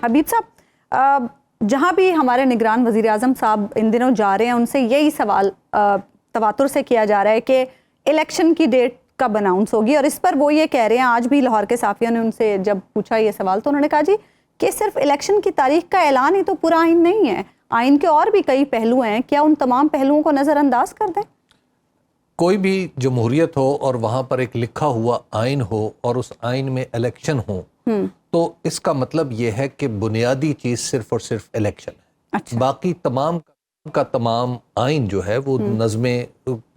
حبیب صاحب، جہاں بھی ہمارے نگران وزیر اعظم صاحب ان دنوں جا رہے ہیں ان سے یہی سوال تواتر سے کیا جا رہا ہے کہ الیکشن کی ڈیٹ کب اناؤنس ہوگی، اور اس پر وہ یہ کہہ رہے ہیں، آج بھی لاہور کے صحافیوں نے ان سے جب پوچھا یہ سوال تو انہوں نے کہا جی کہ صرف الیکشن کی تاریخ کا اعلان ہی تو پورا آئین نہیں ہے، آئین کے اور بھی کئی پہلو ہیں، کیا ان تمام پہلوؤں کو نظر انداز کر دیں؟ کوئی بھی جمہوریت ہو اور وہاں پر ایک لکھا ہوا آئین ہو اور اس آئین میں الیکشن ہو تو اس کا مطلب یہ ہے کہ بنیادی چیز صرف اور صرف الیکشن ہے. اچھا. باقی تمام کا تمام آئین جو ہے وہ نظم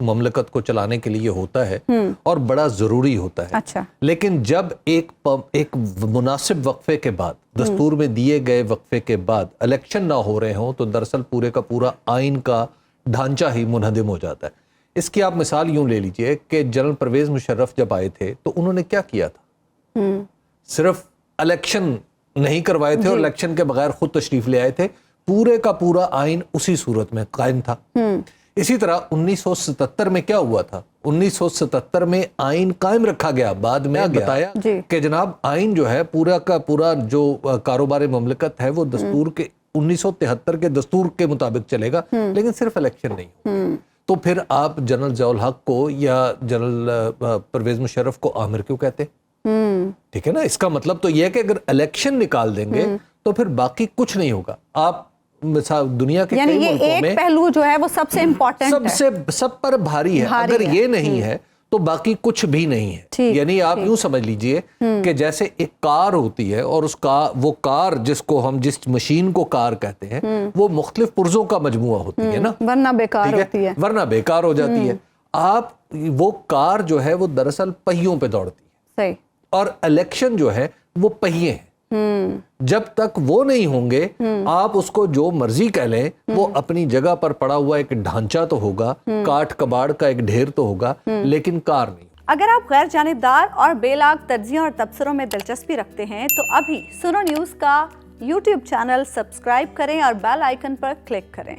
مملکت کو چلانے کے لیے ہوتا ہے اور بڑا ضروری ہوتا ہے. اچھا. لیکن جب ایک مناسب وقفے کے بعد دستور میں دیے گئے وقفے کے بعد الیکشن نہ ہو رہے ہوں تو دراصل پورے کا پورا آئین کا ڈھانچہ ہی منہدم ہو جاتا ہے. اس کی آپ مثال یوں لے لیجئے کہ جنرل پرویز مشرف جب آئے تھے تو انہوں نے کیا کیا تھا؟ صرف الیکشن نہیں کروائے تھے اور الیکشن کے بغیر خود تشریف لے آئے تھے. پورے کا پورا آئین اسی صورت میں قائم تھا. اسی طرح 1977 میں کیا ہوا تھا؟ 1977 میں آئین قائم رکھا گیا، بعد میں بتایا کہ جناب آئین جو ہے پورا کا پورا جو کاروبار مملکت ہے وہ دستور کے 1973 کے دستور کے مطابق چلے گا، لیکن صرف الیکشن نہیں. تو پھر آپ جنرل ضیاء الحق کو یا جنرل پرویز مشرف کو آمر کیوں کہتے؟ ٹھیک ہے نا، اس کا مطلب تو یہ ہے کہ اگر الیکشن نکال دیں گے تو پھر باقی کچھ نہیں ہوگا. آپ دنیا کے کئی ملکوں میں ایک پہلو جو ہے وہ سب سے امپورٹنٹ ہے، سب پر بھاری ہے. اگر یہ نہیں ہے تو باقی کچھ بھی نہیں ہے. یعنی آپ یوں سمجھ لیجئے کہ جیسے ایک کار ہوتی ہے اور وہ کار جس کو ہم جس مشین کو کار کہتے ہیں وہ مختلف پرزوں کا مجموعہ ہوتی ہے نا، ورنہ بیکار ہوتی ہے، ورنہ بیکار ہو جاتی ہے. آپ وہ کار جو ہے وہ دراصل پہیوں پہ دوڑتی ہے. صحیح. اور الیکشن جو ہے وہ پہیے ہیں. جب تک وہ نہیں ہوں گے آپ اس کو جو مرضی کہہ لیں، وہ اپنی جگہ پر پڑا ہوا ایک ڈھانچہ تو ہوگا، کاٹ کباڑ کا ایک ڈھیر تو ہوگا، لیکن کار نہیں. اگر آپ غیر جانبدار اور بے لاگ تجزیوں اور تبصروں میں دلچسپی رکھتے ہیں تو ابھی سنو نیوز کا یوٹیوب چینل سبسکرائب کریں اور بیل آئیکن پر کلک کریں.